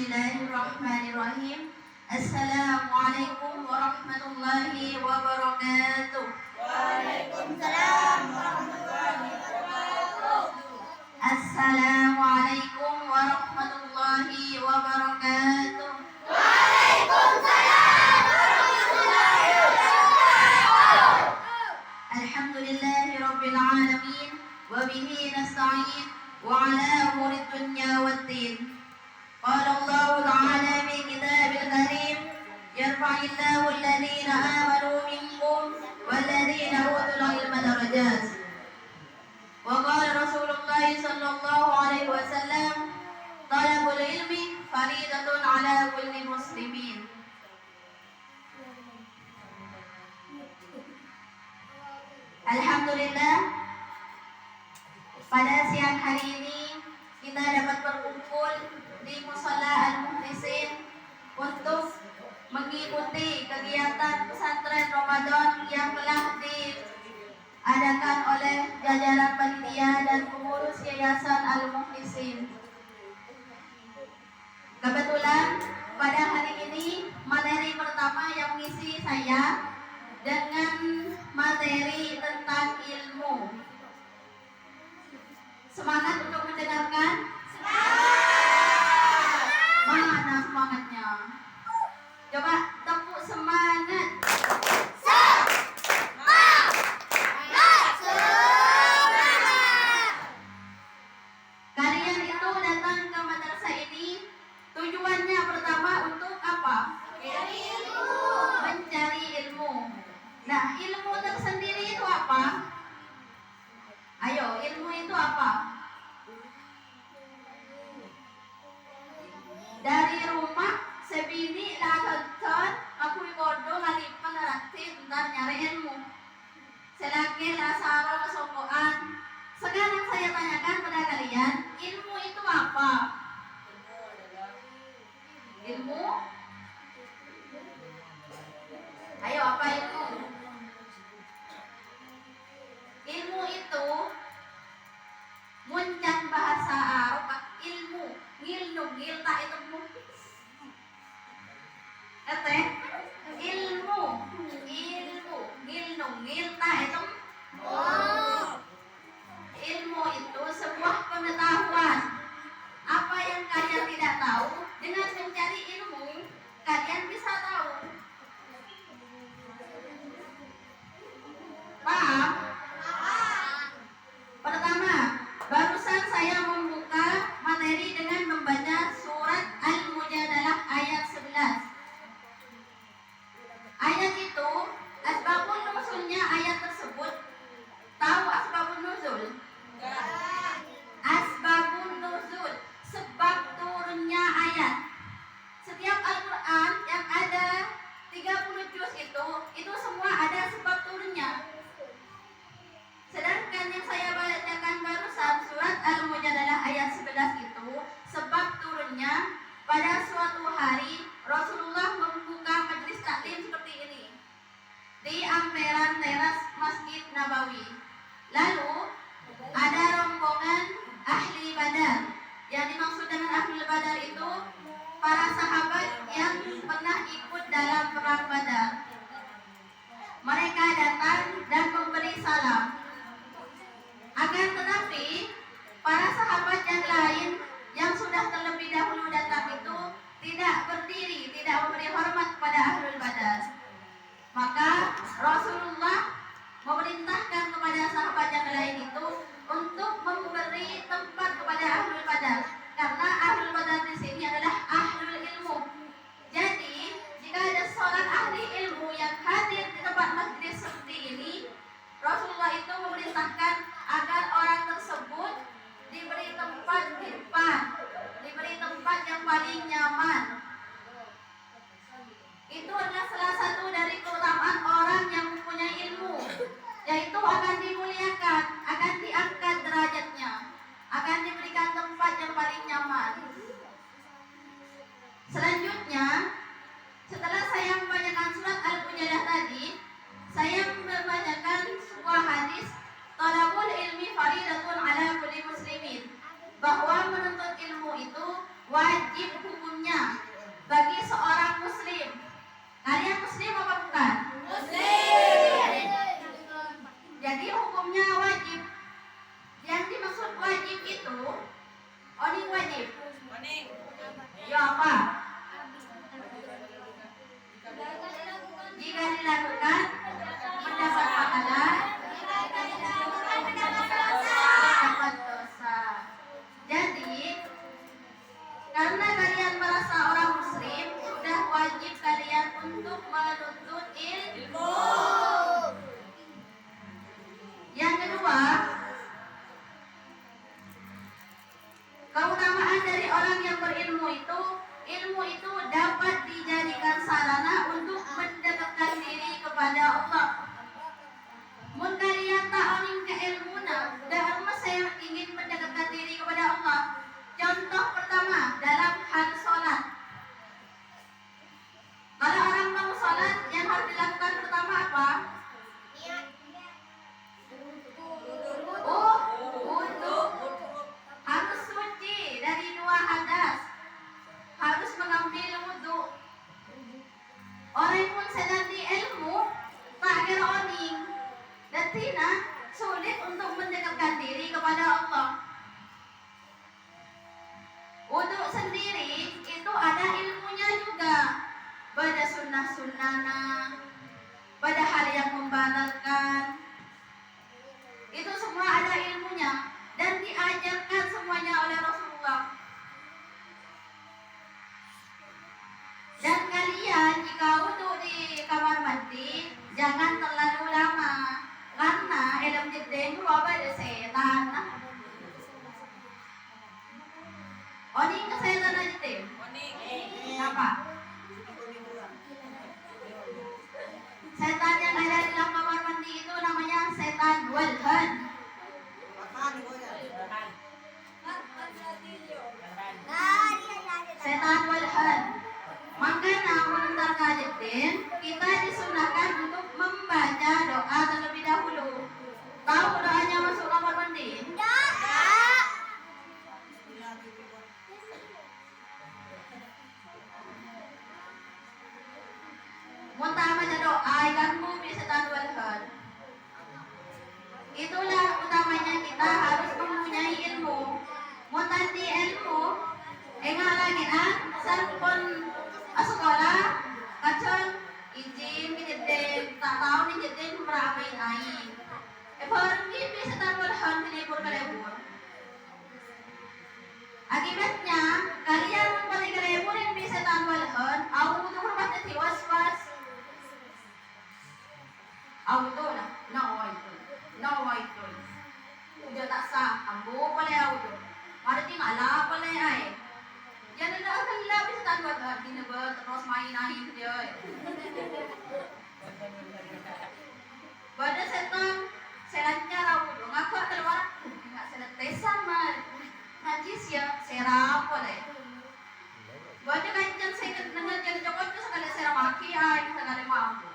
Bismillahirrahmanirrahim. Assalamualaikum warahmatullahi wabarakatuh. Waalaikumsalam warahmatullahi wabarakatuh. Assalamualaikum warahmatullahi wabarakatuh. Waalaikumsalam warahmatullahi wabarakatuh. Alhamdulillahi rabbil alamin wa bihi nasta'in wa ala umuri dunya waddin. Qala Allah ta'ala fi kitabil karim yarfa'illahu alladhina amanu minkum walladhina utul ilma darajat. Wa qala Rasulullah sallallahu alaihi wasallam talabul ilmi faridatun ala kulli muslimin. Alhamdulillah, pada siang hari ini kita dapat berkumpul di Mushola Al-Mukhlisin untuk mengikuti kegiatan pesantren Ramadan yang telah diadakan oleh jajaran panitia dan pengurus Yayasan Al-Mukhlisin. Kebetulan pada hari ini materi pertama yang mengisi saya dengan materi tentang ilmu. Semangat untuk mendengarkan? Mana semangatnya? Coba tepuk semangat. Kalian itu datang ke madrasah ini tujuannya pertama untuk apa? Mencari ilmu. Nah, ilmu tersendiri itu apa? Ayo, ilmu itu apa? Dari rumah sebini lakukan aku bodoh ngalipan nanti bentar nyari ilmu. Selagi lasaro kesokoan. Sekarang saya tanyakan pada kalian, ilmu itu apa? Ilmu? Ayo, apa ilmu? Ilmu itu muncan bahasa Arab ilmu ngilnu ngilta itu ilmu ngilnu ngilta itu ilmu itu sebuah pengetahuan. Apa yang kalian tidak tahu, dengan mencari ilmu kalian bisa tahu. Paham? Pertama, barusan saya membuka materi dengan membaca surat Al-Mujadalah ayat 11. Ayat itu, asbabun nuzulnya ayat tersebut. Tahu asbabun nuzul? Asbabun nuzul, sebab turunnya ayat. Setiap Al-Quran yang ada 30 juz itu semua ada sebab turunnya. Sedangkan yang saya bacakan barusan surat Al-Mujadalah ayat 11 itu sebab turunnya pada suatu hari Rasulullah membuka majelis taklim seperti ini di emperan teras Masjid Nabawi. Lalu ada rombongan ahli Badar. Yang dimaksud dengan ahli Badar itu para sahabat yang pernah ikut dalam perang Badar. Mereka datang dan memberi salam. Akan tetapi para sahabat yang lain yang sudah terlebih dahulu datang itu tidak berdiri, tidak memberi hormat kepada ahlul badar. Maka Rasulullah memerintahkan kepada sahabat yang lain itu untuk memberi tempat kepada ahlul badar, karena ahlul badar di sini adalah ahlul ilmu. Jadi jika ada seorang ahli ilmu yang hadir di tempat masjid seperti ini, Rasulullah itu memerintahkan agar orang tersebut diberi tempat di depan sunnah, pada hal yang membatalkan. Itu semua ada ilmunya dan diajarkan semuanya oleh Rasulullah. Dan kalian jika wudhu di kamar mandi jangan terlalu lama karena dalam jedeng apa ada setan. Oning ke setan aja tim. Apa? Setan yang ada di dalam kamar mandi itu namanya setan walhan. Setan walhan. Makanya menentar kajetin kita disunahkan untuk membaca doa terlebih dahulu. Tahu doanya masuk kamar mandi? Muntah baca doa ikanmu bisa tanwalhan. Itulah utamanya kita harus mempunyai ilmu. Muntah di ilmu, enggak lagi sampun sekolah, kacon izin kita tak tahu nih jadi merapain air. Pergi bisa tanwalhan kelebur kelebur. Akibatnya kalian mempunyai kelebur yang bisa tanwalhan, aku tuh berbaca was-was. Auto lah, no itu. Udah tak sah, ambo pala auto. Mari ala pala ay. Jangan dah kala bisa tak buat di ba terus main ahin dia. Pada setan selannya auto. Ngaku keluar enggak selat sama najis ya serap pala. Pada kancan saya dengar jadi cokot tu sekali serap maki ay sekali mampu.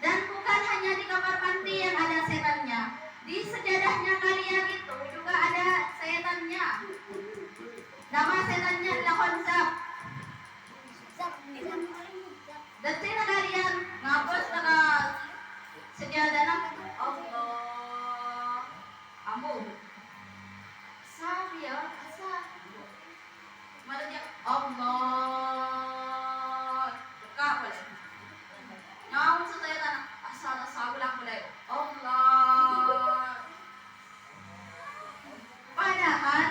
Dan bukan hanya di kamar mandi yang ada setannya, di sejadahnya kalian itu juga ada setannya. Nama setannya adalah konsep. Dan sini kalian ngapus dengan sejadah Allah, ambu, sabia, asa, maksudnya Allah, buka boleh. Namun saya tanah asal sabulah mulai Allah. Padahal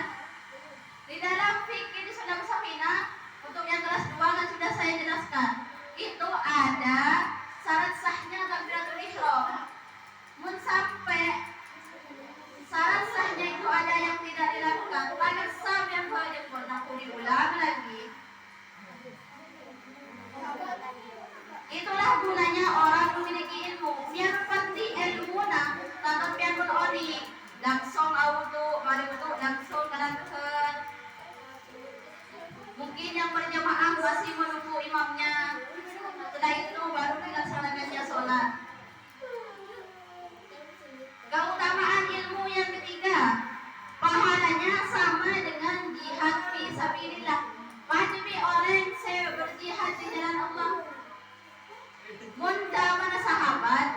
di dalam fikih di Sunnah Musafina untuk yang kelas 2 kan sudah saya jelaskan. Itu ada syarat sahnya takbiratul ihram. Mun sampai syarat sahnya itu ada yang tidak dilakukan, maka sah yang wajib pun aku diulang lagi. Itulah gunanya orang memiliki ilmu. Yang penting ilmu nak tanpa pian pun oni. Langsung auto, mari betul langsung kelantan. Mungkin yang berjamaah masih menunggu imamnya. Setelah itu baru dilaksanakannya sholat. Keutamaan ilmu yang ketiga, pahalanya sama dengan jihad fi sabilillah. Wajib orang saya berjihad di jalan Allah. Munda mana sahabat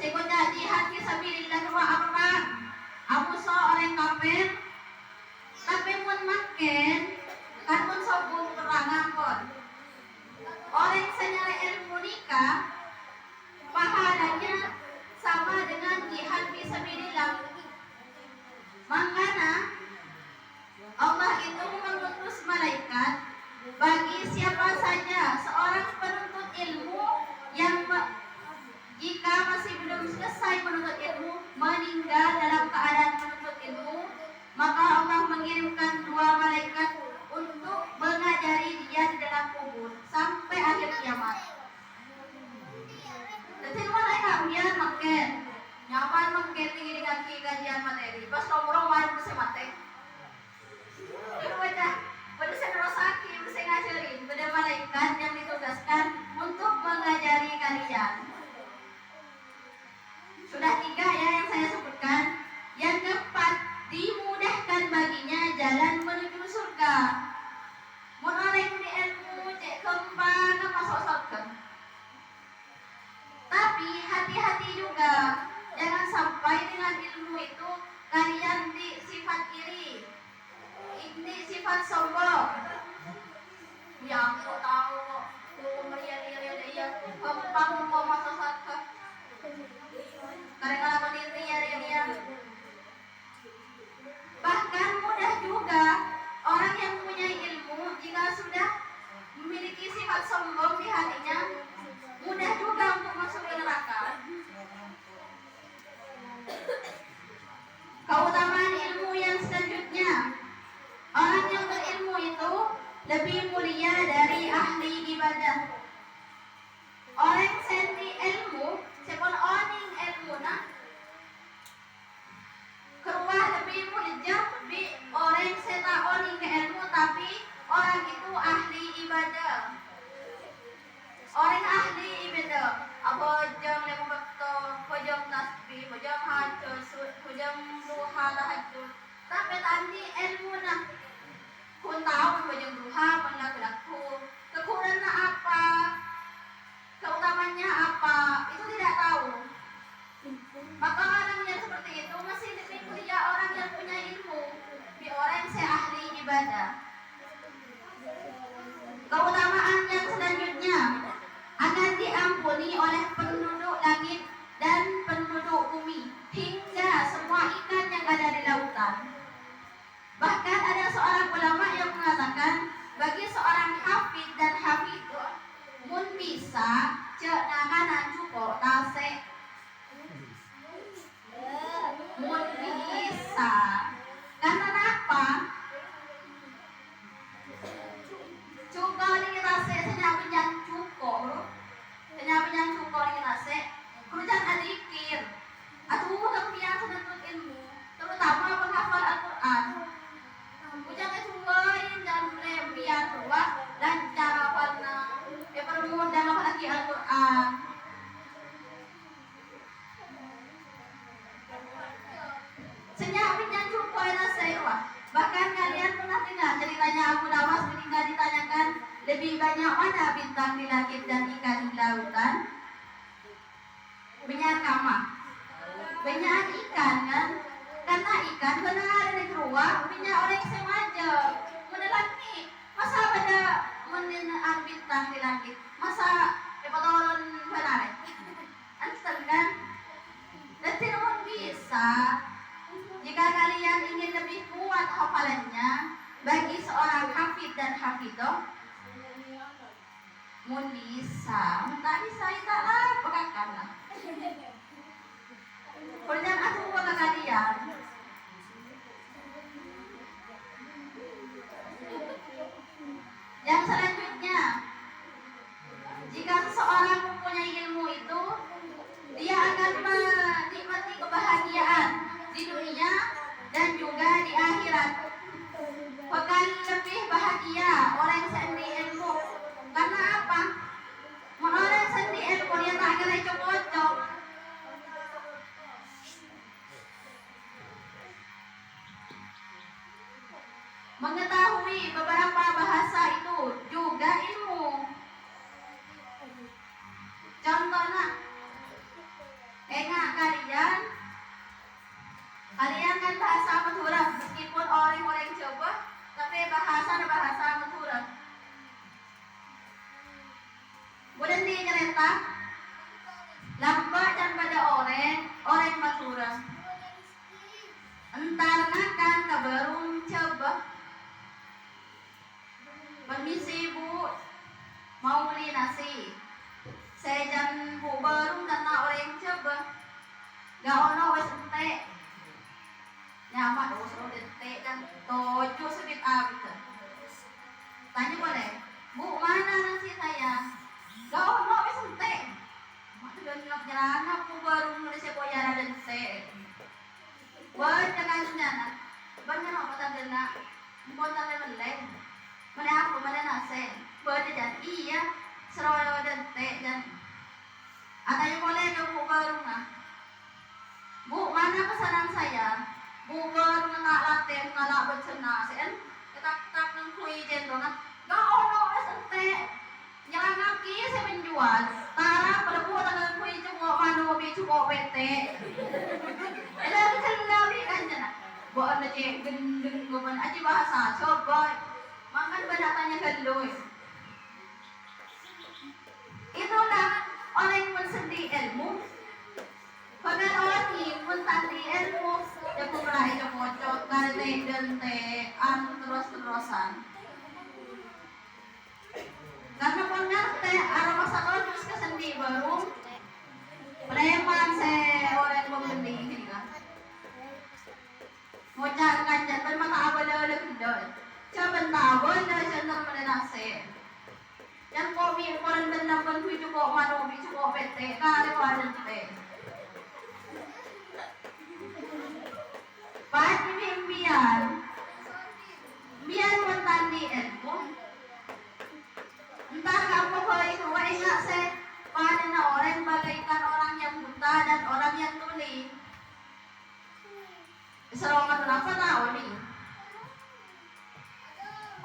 sekolah jihad fisabilillah wa apa aku seorang kafir tapi mun makin kan mun sobung perangan kon orang senyara ilmu nikah pahalanya sama dengan jihad fisabilillah. Makanya Allah itu mengutus malaikat bagi siapa saja seorang penuntut ilmu yang jika masih belum selesai menuntut ilmu meninggal dalam keadaan menuntut ilmu, maka Allah mengirimkan 2 malaikat untuk mengajari dia di dalam kubur sampai akhir kiamat. Jadi malaikat dia makin nyaman makin tinggi dengan kajian materi pas nomor main bisa mati. Itu pada saya rosaki bisa ngajarin pada malaikat yang ditugaskan untuk mengajari kalian. Sudah 3 ya yang saya sebutkan. Yang keempat, dimudahkan baginya jalan menuju surga. Mun orang di ilmu cek kembang masuk surga. Tapi hati-hati juga, jangan sampai dengan ilmu itu kalian di sifat iri, ini sifat sombong. Ya aku tahu tahu kok meriah-riah dia bangun kok masa satu karena kalau ria-ria bahkan mudah juga orang yang punya ilmu jika sudah memiliki sifat sombong di hatinya mudah juga untuk masuk ke neraka. Keutamaan ilmu yang selanjutnya, orang yang berilmu itu lebih mulia dari ahli ibadah. Orang senti ilmu, sepon oning ilmu na, keruah lebih mulia bi orang seta oning ke ilmu tapi orang itu ahli ibadah. Orang ahli ibadah, abojang lemu bakto, bojang tasbih, bojang hajud, bojang duha tahajud. Tapi tadi ilmu na, kun tahu bojang duha, menlaku-laku. Kekurangannya apa? Keutamanya apa? Itu tidak tahu. Maka orang yang seperti itu masih lebih mulia orang yang punya ilmu, bi orang yang ahli ibadah. Keutamaan yang selanjutnya akan diampuni oleh penduduk langit dan penduduk bumi hingga semua ikan yang ada di lautan. Bahkan ada seorang ulama yang mengatakan bagi seorang hafid dan hafidh mun bisa cek namanan cukup tasek mun bisa karena apa? Cukup ni kita se senyap yang cukup ni kita se kemudian adikir atau kemudian sebentuk ilmu terutama penghafal Al-Quran kemudian kecuali dan biar keluar dan cara warna permudah lagi Al-Quran. Senyap yang cukup ni saya bahkan kalian pernah dengar ceritanya Abu Nawas ketika ditanyakan lebih banyak mana bintang di langit dan ikan di lautan? Banyak kama. Banyak ikan kan? Karena ikan benar ada di keluar, banyak orang yang sengaja menelaki. Masa pada mendengar bintang di langit? Masa pepotoran benar? Anten kan? Dan tidak bisa. Jika kalian ingin lebih kuat hafalannya, bagi seorang hafid dan hafidhah, mun bisa, tak bisa taklah pekakanlah. Kemudian aku kata kalian, yang selanjutnya, jika seseorang mempunyai ilmu itu, dia akan menikmati kebahagiaan di dunia dan juga di akhirat. Bahkan lebih bahagia orang sendiri ilmu. Karena apa? Orang sendiri ilmu dia tak kena cocok. Mengetahui beberapa bahasa itu juga ilmu. Contohnya, kalian kan bahasa Madura meskipun orang-orang Jawa, tapi bahasa Madura. Kemudian di cerita lambat dan pada orang Madura. Entarnya kan kebarung coba. Permisi Bu, mau beli nasi. Saya jangan Bu baru karena orang coba. Gak ono wes entek. Nyamak suruh detek dan tojo sedikit abis. Tanya boleh, Bu mana nasi saya? Gak ono wes entek. Mak sudah nyok nyerana Bu baru nulis boyara dan detek. Banyak kan nyana. Banyak apa tanda nak? Bukan tanda melek. Mana aku mana nasi? Banyak dan iya. Seroyo dan detek dan. Atanya boleh ke Bu baru nah. Bu mana pesanan saya? Bu baru nak latih ngalak bercena. Sen ketak nang kui jendongan. Gak ono wes entek. Jangan ngaki saya menjual. Tara pada buat tangan kui cukup manu bi cukup bete. Ada kenal kan jana. Buat ada cek gendeng goman aja bahasa coba. Makan pada tanya kendoi. abon dah cendera menenase. Yang komi koran benda pun kui cukup mano bi cukup pete kare wajan te. Pati bian bian mentandi elmo. Entar kamu kau ingat se pada na orang bagaikan orang yang buta dan orang yang tuli. Serongan kenapa tahu nih?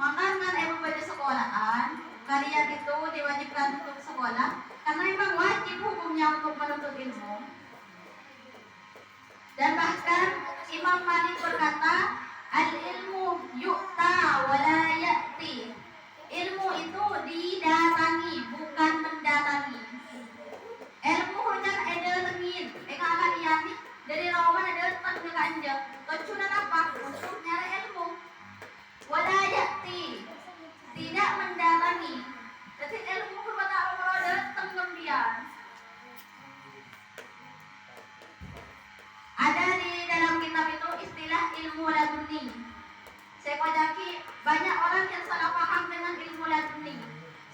Makanya emang pada sekolahan kalian itu diwajibkan untuk sekolah karena memang wajib hukumnya untuk menuntut ilmu. Dan bahkan Imam Malik berkata, al ilmu yu'ta wala ya'ti. Ilmu itu didatangi bukan mendatangi. Ilmu hujan ada lengin, akan yani dari Roman ada tetap ke kanjeng. Tujuan apa? Untuk nyari ilmu. Wala ya'ti, tidak mendatangi. Jadi ilmu berbata Allah datang kemudian. Ada di dalam kitab itu istilah ilmu laduni. Saya kocaki banyak orang yang salah paham dengan ilmu laduni.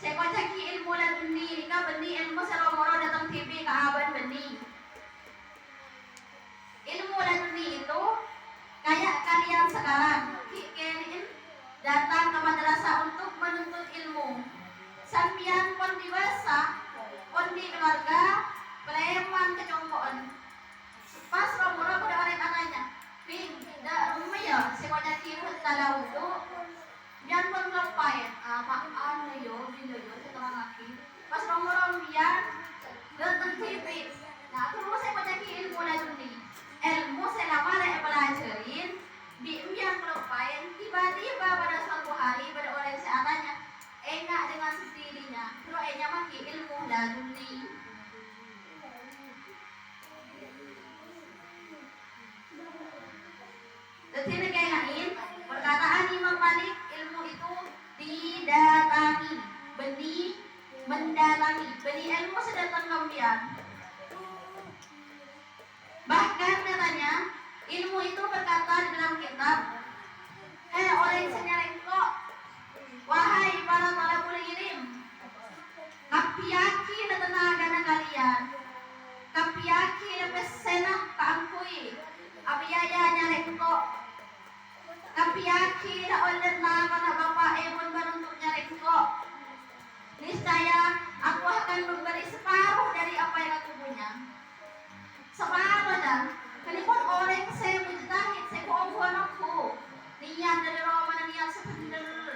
Saya kocaki ilmu laduni ini kan benih ilmu seromoro datang TV ke aban benih. Ilmu laduni itu kayak kalian sekarang kalian datang ke madrasah untuk menuntut ilmu. Sambian pon dewasa, pon di keluarga, preman kecongkoan. Pas romoro pada orang anaknya, ping, dah rumah ya, sekolah kirut talau itu, biar pun lepai, makan yo, bila yo, setelah laki. Pas romoro biar datang TV. Nah, terus saya baca ilmu laduni. Ilmu selama saya pelajarin, biar lepai, tiba-tiba pada suatu hari pada orang seadanya, enak dengan sendirinya, terus enak maki ilmu laduni. Jadi kayain perkataan Imam Malik ilmu itu didatangi, benih mendatangi, benih ilmu sedatang kemudian. Bahkan katanya ilmu itu berkata di dalam kitab, orang yang senyareng kok, wahai para talabul ilm, kapiaki na tenaga na kalian, kapiaki na pesenah kaangkui, abiyaya nyareng kok. Tapi yakin oleh nama na Bapak Ebon menuntut nyari kok. Niscaya aku akan memberi separuh dari apa yang aku punya. Separuh dah. Kenipun orang saya menjahit, saya kuampuan aku. Niat dari Roma dan niat sebenar.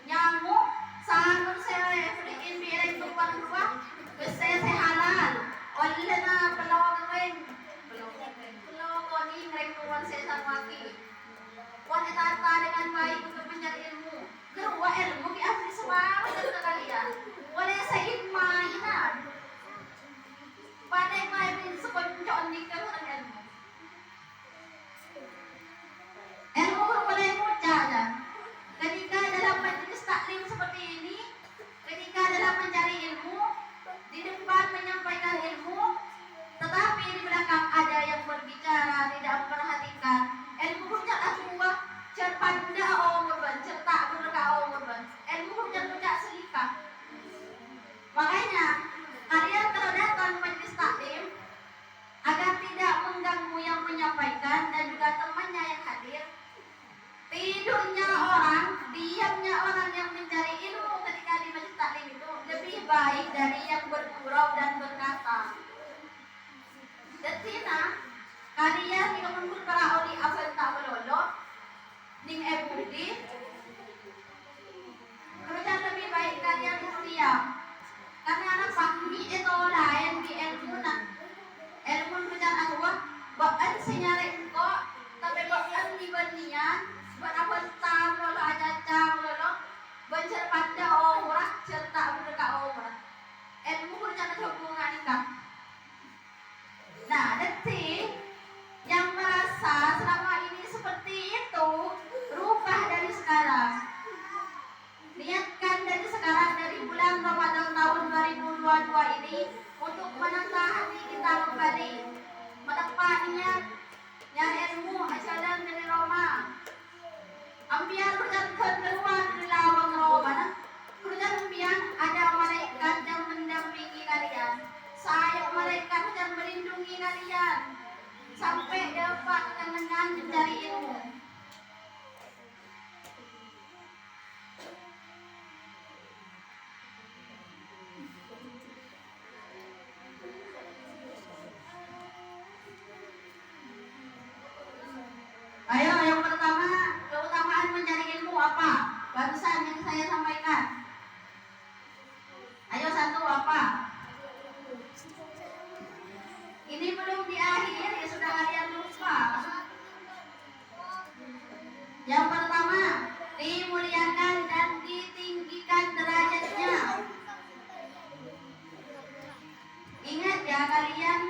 Nyamuk, sangat saya beriin biar itu rumah. Saya halal. Oleh na pelawak ring. Pelawak koni ring tuan saya sarwaki. Wanita dengan baik untuk mencari ilmu. Kedua ilmu diambil separuh dari kalian. Boleh saya mainan. Pada main sekoncon di keluar ilmu. Ilmu boleh mudah dah. Ketika dalam majelis taklim seperti ini, ketika dalam mencari ilmu, di depan menyampaikan ilmu, tetapi di belakang ada yang berbicara tidak memperhatikan. Ilmu hujat atuwa cerpanda omurban certak berka omurban ilmu hujat tidak selika. Makanya kalian kalau datang majelis taklim agar tidak mengganggu yang menyampaikan dan juga temannya yang hadir, tidurnya orang, diamnya orang yang mencari ilmu ketika di majelis taklim itu lebih baik dari yang bergurau dan berkata. Detina kalian jika menurut para oli afal tak melolo ning ebudi kerja lebih baik kalian itu diam karena anak pahmi itu lain di ilmu kerja ahwa bahkan senyare engko tapi bahkan di bernian berapa tahun lolo aja cang lolo bencer pada orang cerita berdekat orang ilmu kerja hubungan nikah. Nah detik yang merasa selama ini seperti itu rubah dari barusan yang saya sampaikan? Ayo satu apa? Ini belum di akhir ya sudah kalian lupa. Yang pertama, dimuliakan dan ditinggikan derajatnya. Ingat ya kalian,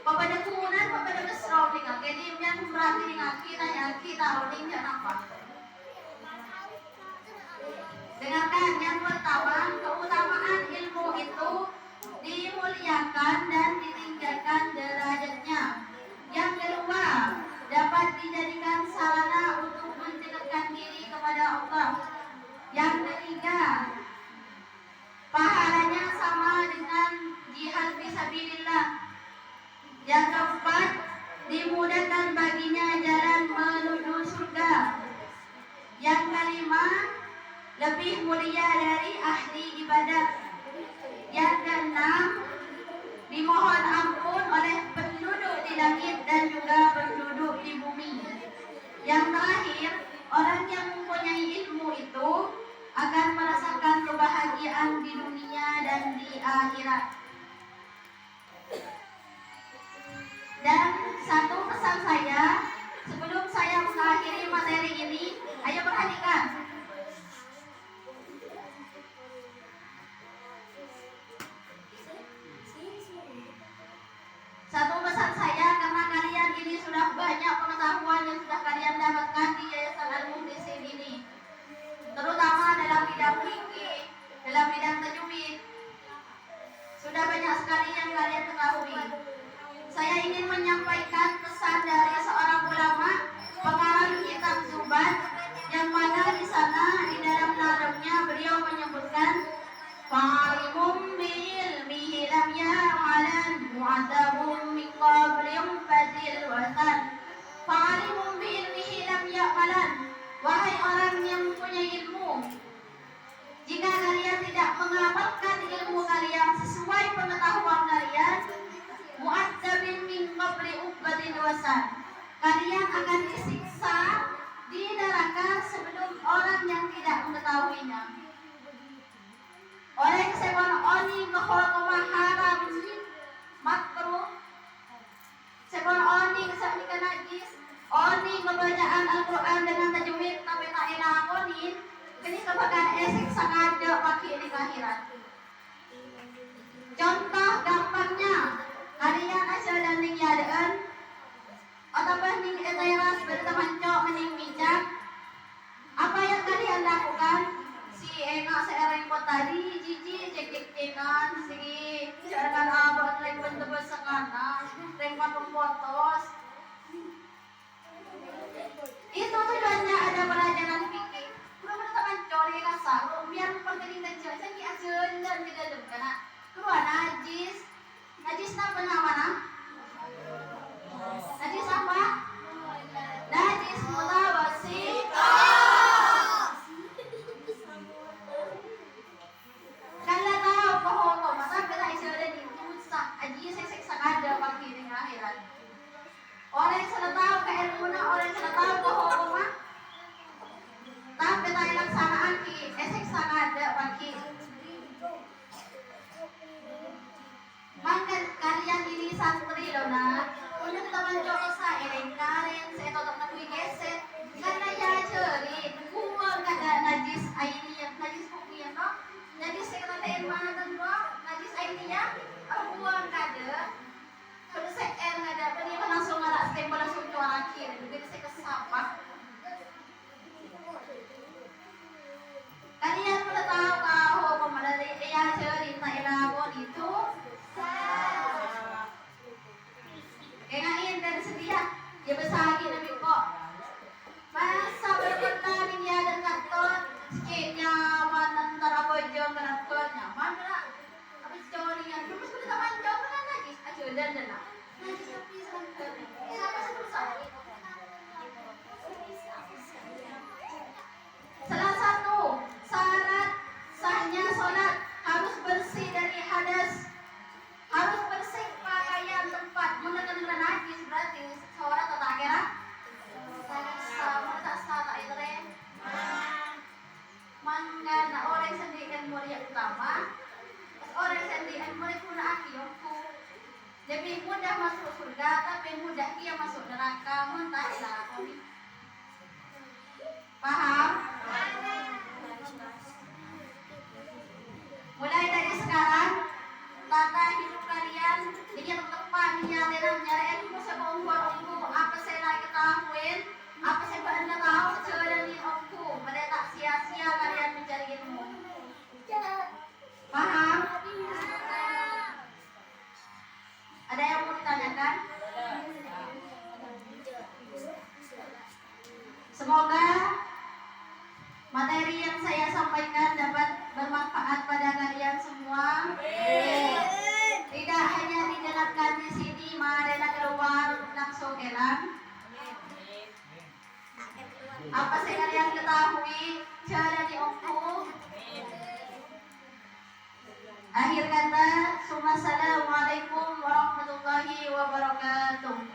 pada kunan, pada kesrol nih kak. Jadi yang berarti dengan kita rolling jangan apa. Dengarkan yang pertama, keutamaan ilmu itu dimuliakan dan ditinggikan derajatnya. Yang kedua, dapat dijadikan sarana untuk mendekatkan diri kepada Allah. Yang ketiga, pahalanya sama dengan jihad fisabilillah. Yang keempat, dimudahkan baginya jalan menuju surga. Yang kelima, lebih mulia dari ahli ibadah. Yang keenam, dimohon ampun oleh penduduk di langit dan juga penduduk di bumi. Yang terakhir, orang yang mempunyai ilmu itu akan merasakan kebahagiaan di dunia dan di akhirat. Dan satu pesan saya sebelum saya mengakhiri materi ini, ayo perhatikan. Satu pesan saya, karena kalian ini sudah banyak pengetahuan yang sudah kalian dapatkan di Yayasan Al-Mukhlisin ini, terutama dalam bidang fikih, dalam bidang tajwid, sudah banyak sekali yang kalian ketahui. Saya ingin menyampaikan pesan dari seorang ulama pengarang kitab Zubat, yang mana di sana di dalam nadamnya beliau menyebutkan fa'alimum bi'ilmihi lam ya'malan mu'adabum min qablihum fadil wasan. Fa'alimum bi'ilmihi lam ya'malan, wahai orang yang mempunyai ilmu, jika kalian tidak mengamalkan ilmu kalian sesuai pengetahuan kalian, mu'adzabin min qabli ubbatin wasan, kalian akan disiksa di neraka sebelum orang yang tidak mengetahuinya. Oleh sebab oni ngehormah haram makruh, sebab oni kesaksikan najis, oni ngebacaan Al-Quran dengan tajwid tapi tak elakonin, ini kebakan esek sakada pakai di akhirat. Contoh gampangnya, kalian asal dan ning yadaan atau ning eteras berteman cok mening mijak, apa yang kalian lakukan? Si enak seorang kota tadi jiji cek-cekan si jangan abang lempeng tebas sekana lempeng pempotos. Itu tujuannya ada pelajaran fikih. Udah teman coli kasar biar perkening dan jelas ki ajeun dan di dalam kana keluar najis apa namanya? Najis apa? Najis mutawassit. Kala tahu pohon masa kita istilah di rusak aji sesek sakada pagi di akhirat. Orang yang sudah tahu keilmuan, orang yang sudah tahu pohon mah tapi tak laksanaan ki esek sakada pagi. Maka kalian ini santri loh nak, punya kita mencoba saya karen saya tetap nak geset karena ya cerit kuat kada najis aini yang najis hukum yang no najis sekretariat mana dan no najis aini ya kuat kada kalau saya kada pani langsung ngarak stempel langsung juara kiri jadi saya kesapak. Kalian sudah tahu pemadari ya cerita elabon itu kengain dan sedia dia besagi nabi kok masa berkata dia dan kantor sikitnya mantan tarabojo kantor nyaman lah tapi sejauh ini yang terus sudah tak jauh kan lagi aja dan lah najis tapi santai siapa susah. Salah satu syarat sahnya sholat harus bersih dari hadas, harus bersih pakaian tempat menekan najis berarti sholat atau akhirah sama tak itu deh. menyebutkan na orang sandian mo yang utama, orang sandian mo rin kuna akiyongku. Lebih mudah masuk surga, tapi mudah dia masuk neraka. Muntah ilakon. Paham? Mulai dari sekarang, tata hidup kalian dengan tepat nyari aku sa buong apa saya lagi ketahuin, apa saya pernah tahu sebenarnya aku. Mereka tak sia-sia kalian mencari ilmu. Paham? Ada yang mau ditanyakan? Semoga materi yang saya sampaikan dapat bermanfaat pada kalian semua. Tidak hanya dijelaskan di sini, mari keluar langsung kelan. Apa sih kalian ketahui cara diukur? Akhir kata, Assalamualaikum warahmatullahi wabarakatuh.